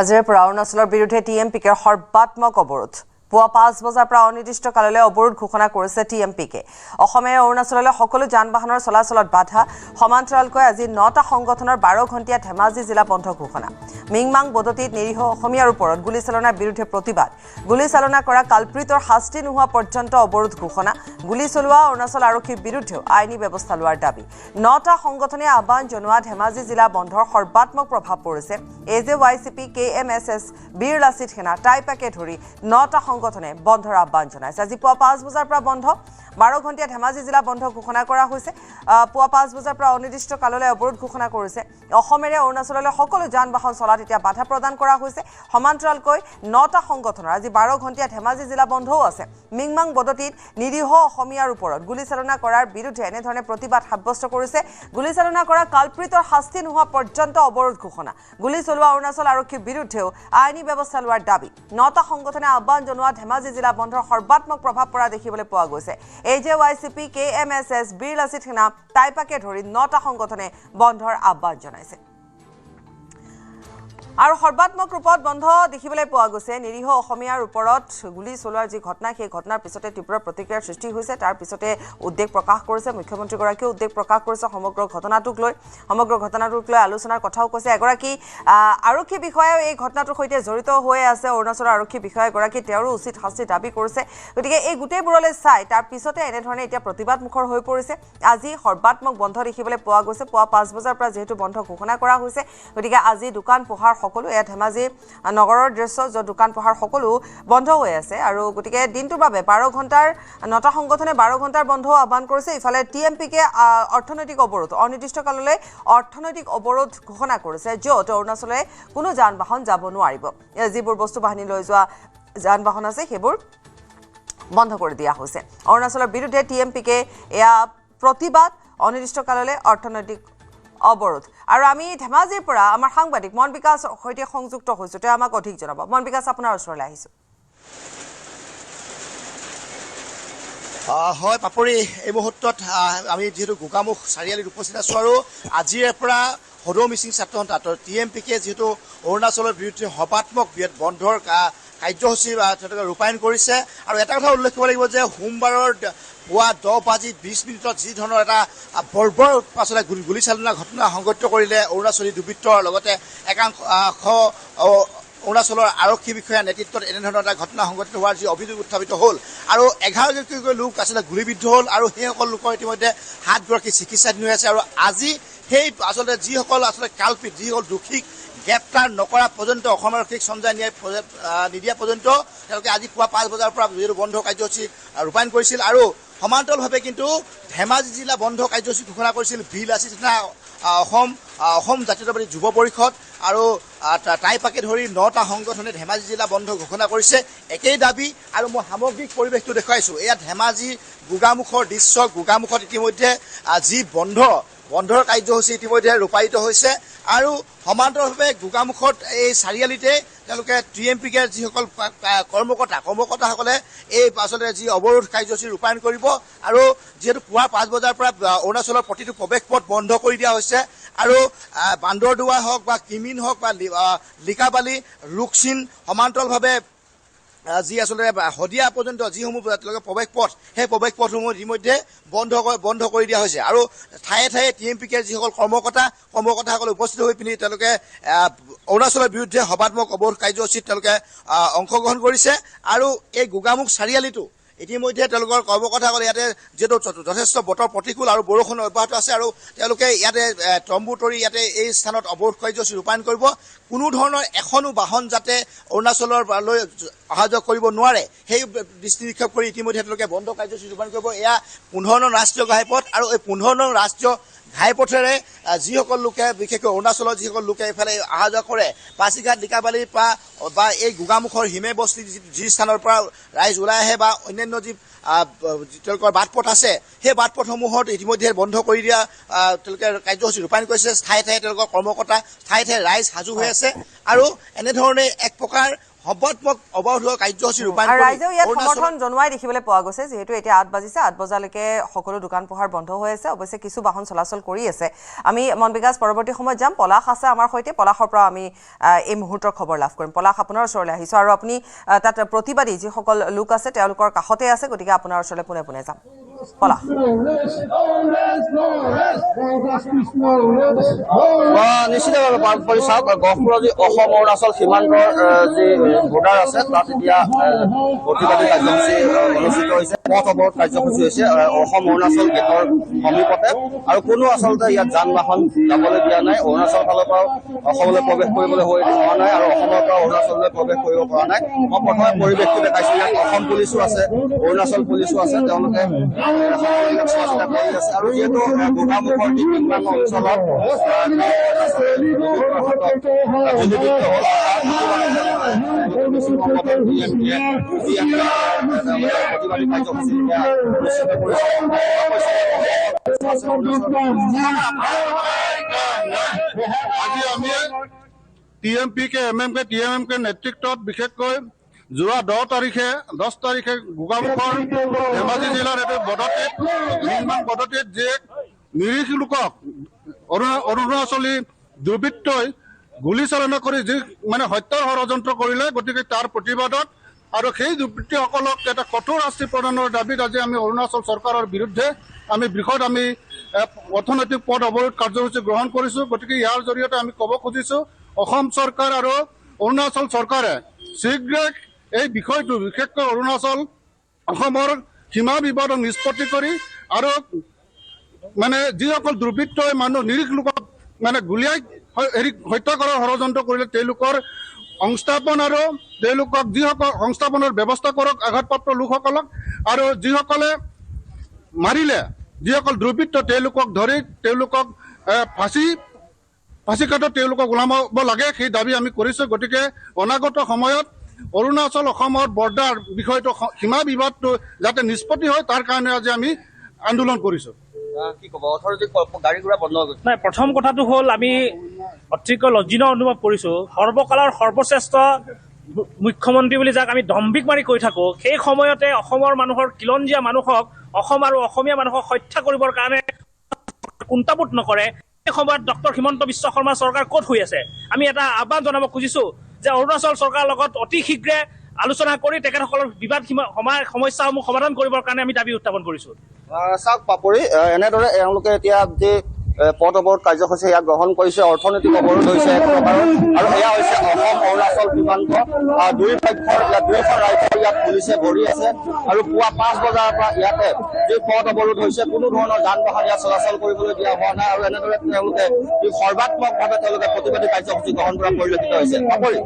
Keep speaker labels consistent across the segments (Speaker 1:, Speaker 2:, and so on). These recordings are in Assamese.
Speaker 1: আজিৰ পৰা অৰুণাচলৰ বিৰুদ্ধে টিএমপিকে সৰ্বাত্মক অৱৰোধ পুৱা 5 বজাৰ পৰা অনিৰ্দিষ্ট কাললৈ অৱৰোধ ঘোষণা কৰিছে টিএমপিকে অসমে অৰুণাচললৈ সকলো যান-বাহনৰ চলাচলত বাধা সমান্তৰালকৈ আজি 9টা সংগঠনৰ 12 ঘণ্টীয়া ধেমাজি জিলা বন্ধ ঘোষণা মিংমাং বদতিত নিৰীহ অসমীয়াৰ ওপৰত গুলীচালনাৰ বিৰুদ্ধে প্ৰতিবাদ গুলীচালনা কৰা কালপ্ৰিতৰ শাস্তি নোহোৱা পৰ্যন্ত অৱৰোধ ঘোষণা গুলী চলোৱা অৰুণাচল আৰক্ষীৰ বিৰুদ্ধে আইনী ব্যৱস্থা লোৱাৰ দাবী 9টা সংগঠনে আহ্বান জনোৱা ধেমাজি জিলা বন্ধৰ সৰ্বাত্মক প্ৰভাৱ পৰিছে এজেৱাইচিপি কেএমএছএছ বীৰ লাচিত সেনা টাইপাকে ধৰি 9টা সংগঠনে বন্ধৰ আহ্বান জনাইছে আজি পুৱা 5 বজাৰ পৰা বন্ধ 12 ঘণ্টীয়া ধেমাজি জিলা বন্ধ ঘোষণা কৰা হৈছে পুৱা 5 বজাৰ পৰা অনিৰ্দিষ্ট কাললৈ অৱৰোধ ঘোষণা কৰিছে অসমেৰে অৰুণাচললৈ সকলো যান-বাহন চলাত এতিয়া বাধা প্ৰদান কৰা হৈছে সমান্তৰালকৈ 9টা সংগঠনৰ আজি 12 ঘণ্টীয়া ধেমাজি জিলা বন্ধও আছে মিংমাং বদতিত নিৰীহ অসমীয়াৰ ওপৰত গুলীচালনা কৰাৰ বিৰুদ্ধে এনেধৰণে প্ৰতিবাদ সাব্যস্ত কৰিছে গুলীচালনা কৰা কালপ্ৰিতৰ শাস্তি নোহোৱা পৰ্যন্ত অৱৰোধ ঘোষণা গুলী চলোৱা অৰুণাচল আৰক্ষীৰ বিৰুদ্ধেও আইনী ব্যৱস্থা লোৱাৰ দাবী 9টা সংগঠনে আহ্বান জনোৱা ধেমাজি জিলা বন্ধৰ সৰ্বাত্মক প্ৰভাৱ পৰা দেখিবলৈ পোৱা গৈছে এজেৱাইচিপি কেএমএছএছ বীৰ লাচিত সেনা টাইপাকে ধৰি 9টা সংগঠনে বন্ধৰ আহ্বান জনাইছে আৰু সৰ্বাত্মক ৰূপত বন্ধ দেখিবলৈ পোৱা গৈছে নিৰীহ অসমীয়াৰ ওপৰত গুলী চলোৱাৰ যি ঘটনা সেই ঘটনাৰ পিছতে তীব্ৰ প্ৰতিক্ৰিয়াৰ সৃষ্টি হৈছে তাৰ পিছতে উদ্বেগ প্ৰকাশ কৰিছে মুখ্যমন্ত্ৰীগৰাকীয়ে উদ্বেগ প্ৰকাশ কৰিছে সমগ্ৰ ঘটনাটোক লৈ আলোচনাৰ কথাও কৈছে এগৰাকী আৰক্ষী বিষয়াও এই ঘটনাটোৰ সৈতে জড়িত হৈ আছে অৰুণাচলৰ আৰক্ষী বিষয়াগৰাকী তেওঁৰো উচিত শাস্তি দাবী কৰিছে গতিকে এই গোটেইবোৰলৈ চাই তাৰ পিছতে এনেধৰণে এতিয়া প্ৰতিবাদমুখৰ হৈ পৰিছে আজি সৰ্বাত্মক বন্ধ দেখিবলৈ পোৱা গৈছে পুৱা 5 বজাৰ পৰা যেহেতু বন্ধ ঘোষণা কৰা হৈছে গতিকে আজি দোকান পোহাৰ সকলো এ ধেমাজি নগৰৰ দৃশ্য য'ত দোকান পোহাৰ সকলো বন্ধ হৈ আছে আৰু গতিকে দিনটোৰ বাবে 12 ঘণ্টাৰ 9টা সংগঠনে 12 ঘণ্টাৰ বন্ধ আহ্বান কৰিছে ইফালে টিএমপিকে অৰ্থনৈতিক অৱৰোধ অনিৰ্দিষ্ট কাললৈ অৰ্থনৈতিক অৱৰোধ ঘোষণা কৰিছে য'ত অৰুণাচললৈ কোনো যান-বাহন যাব নোৱাৰিব যিবোৰ বস্তু বাহিনী লৈ যোৱা যান-বাহন আছে সেইবোৰ বন্ধ কৰি দিয়া হৈছে অৰুণাচলৰ বিৰুদ্ধে টিএমপিকে এয়া প্ৰতিবাদ অনিৰ্দিষ্ট কাললৈ অৰ্থনৈতিক অৱৰোধ আৰু আমি ধেমাজিৰ পৰা আমাৰ সাংবাদিক মন বিকাশ সৈতে সংযুক্ত হৈছো তেওঁ আমাক অধিক জনাব মন বিকাশ আপোনাৰ ওচৰলৈ আহিছো
Speaker 2: হয় পাপৰি এই মুহূৰ্তত আমি যেহেতু গোগামুখ চাৰিআলিত উপস্থিত আছো আৰু আজিৰ পৰা সদৌ মিচিং ছাত্ৰ সন্থা টিএমপিকে যেহেতু অৰুণাচলৰ বিৰুদ্ধে সৰ্বাত্মক বন্ধৰ কাৰ্যসূচী ৰূপায়ণ কৰিছে আৰু এটা কথা উল্লেখ কৰিব লাগিব যে সোমবাৰৰ পুৱা 10:20 যি ধৰণৰ এটা বৰ্বৰ পাছতে গুলীচালনা ঘটনা সংঘটিত কৰিলে অৰুণাচলী দুৰ্বৃত্তৰ লগতে একাংশ অৰুণাচলৰ আৰক্ষী বিষয়া নেতৃত্বত এনেধৰণৰ এটা ঘটনা সংঘটিত হোৱাৰ যি অভিযোগ উত্থাপিত হ'ল আৰু 11গৰাকী লোক আচলতে গুলীবিদ্ধ হ'ল আৰু সেইসকল লোকৰ ইতিমধ্যে 7গৰাকী চিকিৎসাধীন হৈ আছে আৰু আজি সেই আচলতে যিসকল আচলতে কালপিত যিসকল দোষীক গ্ৰেপ্তাৰ নকৰা পৰ্যন্ত অসম আৰক্ষীক চমজাই নিদিয়া পৰ্যন্ত তেওঁলোকে আজি পুৱা 5 বজাৰ পৰা যিহেতু বন্ধ কাৰ্যসূচী ৰূপায়ণ কৰিছিল আৰু সমান্তৰালভাৱে কিন্তু ধেমাজি জিলা বন্ধ কাৰ্যসূচী ঘোষণা কৰিছিল বীৰ লাচিত সেনা অসম জাতীয়তাবাদী যুৱ পৰিষদ আৰু টাইপাকে ধৰি 9টা সংগঠনে ধেমাজি জিলা বন্ধ ঘোষণা কৰিছে একেই দাবী আৰু মই সামগ্ৰিক পৰিৱেশটো দেখুৱাইছোঁ এয়া ধেমাজি গোগামুখৰ দৃশ্য গোগামুখত ইতিমধ্যে যি বন্ধৰ কাৰ্যসূচী ইতিমধ্যে ৰূপায়িত হৈছে আৰু সমান্তৰালভাৱে গোগামুখত এই চাৰিআলিতে তেওঁলোকে টিএমপিকে যিসকল কৰ্মকৰ্তাসকলে এই আচলতে যি অৱৰোধ কাৰ্যসূচী ৰূপায়ণ কৰিব আৰু যিহেতু পুৱা 5 বজাৰ পৰা অৰুণাচলৰ প্ৰতিটো প্ৰৱেশ পথ বন্ধ কৰি দিয়া হৈছে আৰু বান্দৰদুৱা হওক বা কিমিন হওক বা লিকাবালি ৰুকচিন সমান্তৰালভাৱে যি আচলতে শদিয়া পৰ্যন্ত যিসমূহ তেওঁলোকে প্ৰৱেশ পথ সেই প্ৰৱেশ পথসমূহ ইতিমধ্যে বন্ধ কৰি দিয়া হৈছে আৰু ঠায়ে ঠায়ে টিএমপিকে যিসকল কৰ্মকৰ্তাসকলে উপস্থিত হৈ পিনি তেওঁলোকে অৰুণাচলৰ বিৰুদ্ধে সৰ্বাত্মক অৱৰোধ কাৰ্যসূচীত তেওঁলোকে অংশগ্ৰহণ কৰিছে আৰু এই গোগামুখ চাৰিআলিটো ইতিমধ্যে তেওঁলোকৰ কৰ্মকৰ্তাসকলে ইয়াতে যিহেতু যথেষ্ট বতৰ প্ৰতিকূল আৰু বৰষুণ অব্যাহত আছে আৰু তেওঁলোকে ইয়াতে তম্বু তৰি ইয়াতে এই স্থানত অৱৰোধ কাৰ্যসূচী ৰূপায়ণ কৰিব কোনো ধৰণৰ এখনো বাহন যাতে অৰুণাচলৰ লৈ অহা যোৱা কৰিব নোৱাৰে সেই দৃষ্টি নিক্ষেপ কৰি ইতিমধ্যে তেওঁলোকে বন্ধ কাৰ্যসূচী ৰূপায়ণ কৰিব এয়া 15 নং ৰাষ্ট্ৰীয় ঘাইপথ আৰু এই 15 নং ৰাষ্ট্ৰীয় ঘাইপথেৰে যিসকল লোকে বিশেষকৈ অৰুণাচলৰ যিসকল লোকে এইফালে অহা যোৱা কৰে পাছিঘাট লিকাবালিৰ পৰা বা এই গোগামুখৰ হিমে বস্তি যি স্থানৰ পৰা ৰাইজ ওলাই আহে বা অন্যান্য যি তেওঁলোকৰ বাটপথ আছে সেই বাটপথসমূহত ইতিমধ্যে বন্ধ কৰি দিয়া তেওঁলোকে কাৰ্যসূচী ৰূপায়ণ কৰিছে ঠায়ে ঠায়ে তেওঁলোকৰ কৰ্মকৰ্তা ঠায়ে ঠায়ে ৰাইজ সাজু হৈ আছে আৰু এনেধৰণে এক প্ৰকাৰ সৰ্বাত্মক অৱৰোধ কাৰ্যসূচী ৰূপায়ণ
Speaker 1: আৰু
Speaker 2: কৰি
Speaker 1: ৰাইজেও ইয়াত সমৰ্থন জনোৱাই দেখিবলৈ পোৱা গৈছে যিহেতু এতিয়া 8 বাজিছে 8 বজালৈকে সকলো দোকান পোহাৰ বন্ধ হৈ আছে অৱশ্যে কিছু বাহন চলাচল কৰি আছে আমি মন বিকাশ পৰৱৰ্তী সময়ত যাম পলাশ আছে আমাৰ সৈতে পলাশৰ পৰা আমি এই মুহূৰ্তৰ খবৰ লাভ কৰিম পলাশ আপোনাৰ ওচৰলৈ আহিছো আৰু আপুনি তাত প্ৰতিবাদী যিসকল লোক আছে তেওঁলোকৰ কাষতে আছে গতিকে আপোনাৰ ওচৰলৈ পুনে পুনে যাম পলাশ
Speaker 3: নিশ্চিতভাৱে চাওক গহপুৰৰ যি অসম অৰুণাচল সীমান্তৰ যি বৰ্ডাৰ আছে তাত এতিয়া প্ৰতিবাদী কাৰ্যসূচী অনুষ্ঠিত হৈছে পথ অৱৰোধ কাৰ্যসূচী হৈছে অসম অৰুণাচল গেটৰ সমীপতে আৰু কোনো আচলতে ইয়াত যান বাহন যাবলৈ দিয়া নাই অৰুণাচল ফালৰ পৰাও অসমলৈ প্ৰৱেশ কৰিবলৈ হোৱা নাই আৰু অসমৰ পৰা অৰুণাচললৈ প্ৰৱেশ কৰিব পৰা নাই মই প্ৰথমে পৰিৱেশটো দেখাইছো ইয়াত অসম পুলিচো আছে অৰুণাচল পুলিচো আছে তেওঁলোকে চোৱা চিতা কৰি আছে আৰু যিহেতু গোগামুখৰ ডিপিংবাং অঞ্চলত প্ৰতিবাদী কাৰ্যসূচী অনুষ্ঠিত কৰিছে
Speaker 4: আজি আমি টিএমপিকে এমএমকে টিএমএমকে নেতৃত্বত বিশেষকৈ যোৱা 10 তাৰিখে গোগামুখৰ ধেমাজি জিলাৰ এটা পদ্ধতিত যে নিৰীহ লোকক অৰুণাচলী দুৰ্বৃত্তই গুলীচালনা কৰি যি মানে হত্যাৰ ষড়যন্ত্ৰ কৰিলে গতিকে তাৰ প্ৰতিবাদত আৰু সেই দুৰ্বৃত্তসকলক এটা কঠোৰ শাস্তি প্ৰদানৰ দাবীত আজি আমি অৰুণাচল চৰকাৰৰ বিৰুদ্ধে আমি বৃহৎ অৰ্থনৈতিক পথ অৱৰোধ কাৰ্যসূচী গ্ৰহণ কৰিছোঁ গতিকে ইয়াৰ জৰিয়তে আমি ক'ব খুজিছোঁ অসম চৰকাৰ আৰু অৰুণাচল চৰকাৰে শীঘ্ৰে এই বিষয়টো বিশেষকৈ অৰুণাচল অসমৰ সীমা বিবাদক নিষ্পত্তি কৰি আৰু মানে যিসকল দুৰ্বৃত্তই মানুহ নিৰীহ লোকক মানে গুলীয়াই হত্যা কৰাৰ ষড়যন্ত্ৰ কৰিলে তেওঁলোকৰ সংস্থাপন আৰু তেওঁলোকক যিসকল সংস্থাপনৰ ব্যৱস্থা কৰক আঘাতপ্ৰাপ্ত লোকসকলক আৰু যিসকলে মাৰিলে যিসকল দুৰ্বৃত্ত তেওঁলোকক ধৰি তেওঁলোকক ফাঁচী কাটত তেওঁলোকক ওলাব লাগে সেই দাবী আমি কৰিছোঁ গতিকে অনাগত সময়ত অৰুণাচল অসমৰ বৰ্ডাৰ বিষয়টো সীমা বিবাদটো যাতে নিষ্পত্তি হয় তাৰ কাৰণে আজি আমি আন্দোলন কৰিছোঁ
Speaker 3: কি ক'ব অৰ্থনৈতিক গাড়ী ঘোঁৰা বন্ধ হৈ গৈছে
Speaker 5: নাই প্ৰথম কথাটো হ'ল আমি অতিকৈ লজ্জিত অনুভৱ কৰিছোঁ সৰ্বকালৰ সৰ্বশ্ৰেষ্ঠ মুখ্যমন্ত্ৰী বুলি যাক আমি দম্ভিক মাৰি কৈ থাকোঁ সেই সময়তে অসমৰ মানুহৰ খিলঞ্জীয়া মানুহক অসম আৰু অসমীয়া মানুহক হত্যা কৰিবৰ কাৰণে কুণ্ঠাবোধ নকৰে সেই সময়ত ডক্টৰ হিমন্ত বিশ্ব শৰ্মা চৰকাৰ ক'ত হৈ আছে আমি এটা আহ্বান জনাব খুজিছোঁ যে অৰুণাচল চৰকাৰৰ লগত অতি শীঘ্ৰে আলোচনা কৰি তেখেতসকলৰ বিবাদ সমস্যাসমূহ সমাধান কৰিবৰ কাৰণে আমি দাবী উত্থাপন কৰিছোঁ
Speaker 3: চাওক পাপৰি এনেদৰে এওঁলোকে এতিয়া যি পথ অৱৰোধ কাৰ্যসূচী ইয়াক গ্ৰহণ কৰিছে অৰ্থনৈতিক অৱৰোধ হৈছে এক প্ৰকাৰৰ আৰু এয়া হৈছে অসম অৰুণাচল সীমান্ত দুয়োখন ৰাজ্যৰ ইয়াত পুলিচে ভৰি আছে আৰু পুৱা 5 বজাৰ পৰা ইয়াতে যি পথ অৱৰোধ হৈছে কোনো ধৰণৰ যান বাহন ইয়াত চলাচল কৰিবলৈ দিয়া হোৱা নাই আৰু এনেদৰে তেওঁলোকে সৰ্বাত্মকভাৱে তেওঁলোকে প্ৰতিবাদী কাৰ্যসূচী গ্ৰহণ কৰা পৰিলক্ষিত হৈছে পাপৰি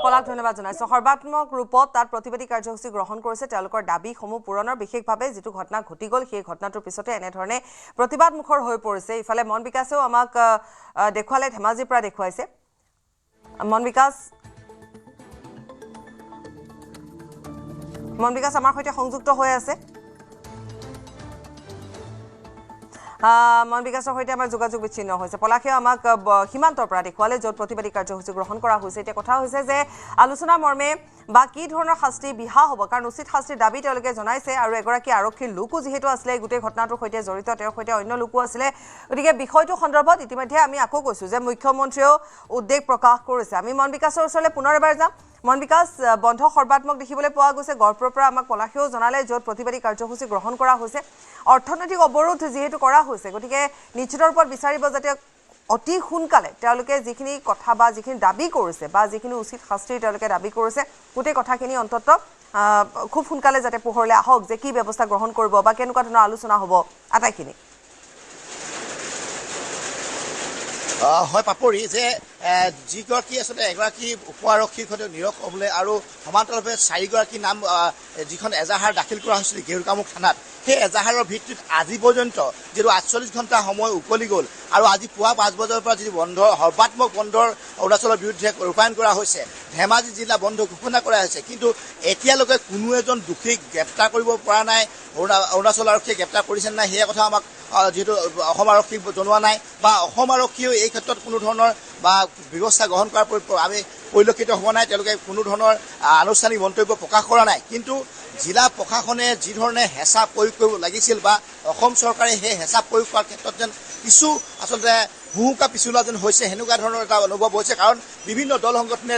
Speaker 1: পলাশ ধন্যবাদ জনাইছো সৰ্বাত্মক ৰূপত তাত প্ৰতিবাদী কাৰ্যসূচী গ্ৰহণ কৰিছে তেওঁলোকৰ দাবীসমূহ পূৰণৰ বিশেষভাৱে যিটো ঘটনা ঘটি গ'ল সেই ঘটনাটোৰ পিছতে এনেধৰণে প্ৰতিবাদমুখৰ হৈ পৰিছে ইফালে মন বিকাশেও আমাক দেখুৱালে ধেমাজিৰ পৰা দেখুৱাইছে মন বিকাশ আমাৰ সৈতে সংযুক্ত হৈ আছে মন বিকাশৰ সৈতে আমাৰ যোগাযোগ বিচ্ছিন্ন হৈছে পলাশে আমাক সীমান্তৰ পৰা দেখুৱালে য'ত প্ৰতিবাদী কাৰ্যসূচী গ্ৰহণ কৰা হৈছে এতিয়া কথা হৈছে যে আলোচনা মৰ্মে বা কি ধৰণৰ শাস্তি বিহা হ'ব কাৰণ উচিত শাস্তিৰ দাবী তেওঁলোকে জনাইছে আৰু এগৰাকী আৰক্ষীৰ লোকো যিহেতু আছিলে গোটেই ঘটনাটোৰ সৈতে জড়িত তেওঁৰ সৈতে অন্য লোকো আছিলে গতিকে বিষয়টো সন্দৰ্ভত ইতিমধ্যে আমি আকৌ কৈছোঁ যে মুখ্যমন্ত্ৰীয়েও উদ্বেগ প্ৰকাশ কৰিছে আমি মন বিকাশৰ ওচৰলৈ পুনৰ এবাৰ যাম মন বিকাশ বন্ধ সৰ্বাত্মক দেখিবলৈ পোৱা গৈছে গহপুৰৰ পৰা আমাক পলাশেও জনালে য'ত প্ৰতিবাদী কাৰ্যসূচী গ্ৰহণ কৰা হৈছে অৰ্থনৈতিক অৱৰোধ যিহেতু কৰা হৈছে গতিকে নিশ্চিত ৰূপত বিচাৰিব যাতে অতি সোনকালে তেওঁলোকে যিখিনি কথা বা যিখিনি দাবী কৰিছে বা যিখিনি উচিত শাস্তিৰ তেওঁলোকে দাবী কৰিছে গোটেই কথাখিনি অন্ততঃ খুব সোনকালে যাতে পোহৰলৈ আহক যে কি ব্যৱস্থা গ্ৰহণ কৰিব বা কেনেকুৱা ধৰণৰ আলোচনা হ'ব আটাইখিনি
Speaker 2: হয় পাপৰি যে যিগৰাকী আচলতে এগৰাকী উপ আৰক্ষীৰ সৈতে নিৰখ হ'বলৈ আৰু সমান্তৰালভাৱে 4গৰাকী নাম যিখন এজাহাৰ দাখিল কৰা হৈছিল গেৰুকামুখ থানাত সেই এজাহাৰৰ ভিত্তিত আজি পৰ্যন্ত যিটো 48 ঘণ্টা সময় উকলি গ'ল আৰু আজি পুৱা 5 বজাৰ পৰা যিটো সৰ্বাত্মক বন্ধৰ অৰুণাচলৰ বিৰুদ্ধে ৰূপায়ণ কৰা হৈছে ধেমাজি জিলা বন্ধ ঘোষণা কৰা হৈছে কিন্তু এতিয়ালৈকে কোনো এজন দোষীক গ্ৰেপ্তাৰ কৰিব পৰা নাই অৰুণাচল আৰক্ষীয়ে গ্ৰেপ্তাৰ কৰিছে নাই সেই কথা আমাক যিহেতু অসম আৰক্ষীক জনোৱা নাই বা অসম আৰক্ষীয়েও এই ক্ষেত্ৰত কোনো ধৰণৰ বা ব্যৱস্থা গ্ৰহণ কৰাৰ আমি পৰিলক্ষিত হোৱা নাই। তেওঁলোকে কোনো ধৰণৰ আনুষ্ঠানিক মন্তব্য প্ৰকাশ কৰা নাই। কিন্তু জিলা প্ৰশাসনে যি ধৰণে হেঁচা প্ৰয়োগ কৰিব লাগিছিল বা অসম চৰকাৰে সেই হেঁচা প্ৰয়োগ কৰাৰ ক্ষেত্ৰত যেন কিছু আচলতে হুহুকা পিছুলা যেন হৈছে, সেনেকুৱা ধৰণৰ এটা অনুভৱ হৈছে। কাৰণ বিভিন্ন দল সংগঠনে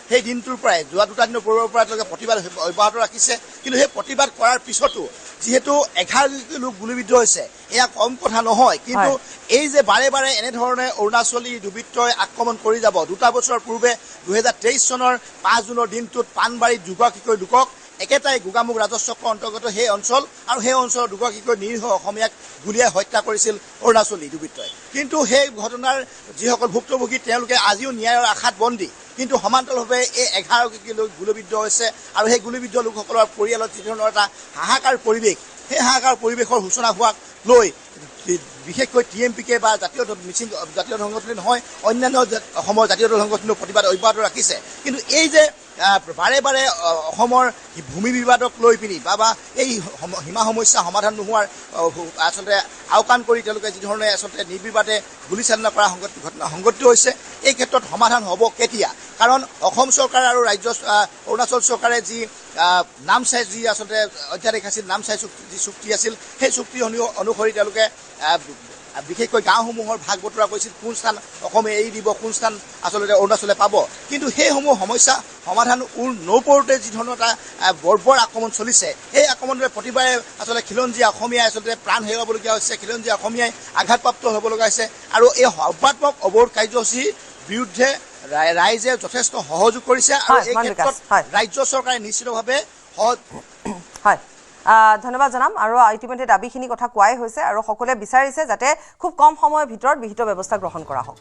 Speaker 2: সেই দিনটোৰ পৰাই যোৱা 2 দিনৰ পূৰ্বৰ পৰা তেওঁলোকে প্ৰতিবাদ অব্যাহত ৰাখিছে। কিন্তু সেই প্ৰতিবাদ কৰাৰ পিছতো যিহেতু 11 লোক গুলীবিদ্ধ হৈছে, এয়া কম কথা নহয়। কিন্তু এই যে বাৰে বাৰে এনেধৰণে অৰুণাচলী দুৰ্বৃত্তই আক্ৰমণ কৰি যাব, 2 বছৰ পূৰ্বে 2023 চনৰ 5 জুনৰ দিনটোত পাণবাৰীত দুগৰাকীকৈ লোকক একেটাই গোগামুখ ৰাজচক্ৰৰ অন্তৰ্গত সেই অঞ্চল আৰু সেই অঞ্চলৰ দুগৰাকীকৈ নিৰীহ অসমীয়াক গুলীয়াই হত্যা কৰিছিল অৰুণাচলী দুৰ্বৃত্তই। কিন্তু সেই ঘটনাৰ যিসকল ভুক্তভোগী তেওঁলোকে আজিও ন্যায়ৰ আশাত বন্দী। কিন্তু সমান্তৰালভাৱে এই 11গৰাকী লোক গুলীবিদ্ধ হৈছে আৰু সেই গুলীবিদ্ধ লোকসকলৰ পৰিয়ালত যি ধৰণৰ এটা হাহাকাৰ পৰিৱেশ, সেই হাহাকাৰ পৰিৱেশৰ সূচনা হোৱাক লৈ বিশেষকৈ TMPK বা জাতীয় সংগঠনে নহয়, অন্যান্য অসমৰ জাতীয় দল সংগঠনেও প্ৰতিবাদ অব্যাহত ৰাখিছে। কিন্তু এই যে বাৰে বাৰে অসমৰ ভূমি বিবাদক লৈ পিনি বা এই সীমা সমস্যা সমাধান নোহোৱাৰ আচলতে আওকাণ কৰি তেওঁলোকে যি ধৰণে আচলতে নিৰ্বিবাদে গুলীচালনা কৰা ঘটনা সংঘটিত হৈছে, এই ক্ষেত্ৰত সমাধান হ'ব কেতিয়া? কাৰণ অসম চৰকাৰ আৰু অৰুণাচল চৰকাৰে যি নামচাই যি আচলতে অধ্যাদেশ আছিল, নামচাই যি চুক্তি আছিল, সেই চুক্তি অনুসৰি তেওঁলোকে বিশেষকৈ গাঁওসমূহৰ ভাগ বতৰা কৰিছিল, কোন স্থান অসমে এৰি দিব, কোন স্থান আচলতে অৰুণাচলে পাব। কিন্তু সেইসমূহ সমস্যা সমাধান নপৰোঁতে যি ধৰণৰ এটা বৰ্বৰ আক্ৰমণ চলিছে, সেই আক্ৰমণৰে প্ৰতিবাৰে আচলতে খিলঞ্জীয়া অসমীয়াই আচলতে প্ৰাণ হেৰুৱাবলগীয়া হৈছে, খিলঞ্জীয়া অসমীয়াই আঘাতপ্ৰাপ্ত হ'ব লগা হৈছে। আৰু এই সৰ্বাত্মক অৱৰোধ কাৰ্যসূচীৰ বিৰুদ্ধে ৰাইজে যথেষ্ট সহযোগ কৰিছে আৰু এই ক্ষেত্ৰত ৰাজ্য চৰকাৰে নিশ্চিতভাৱে
Speaker 1: হয় ধন্যবাদ জনাম। আৰু ইতিমধ্যে দাবীখিনি কথা কোৱাই হৈছে আৰু সকলোৱে বিচাৰিছে যাতে খুব কম সময়ৰ ভিতৰত বিহিত ব্যৱস্থা গ্ৰহণ কৰা হওক।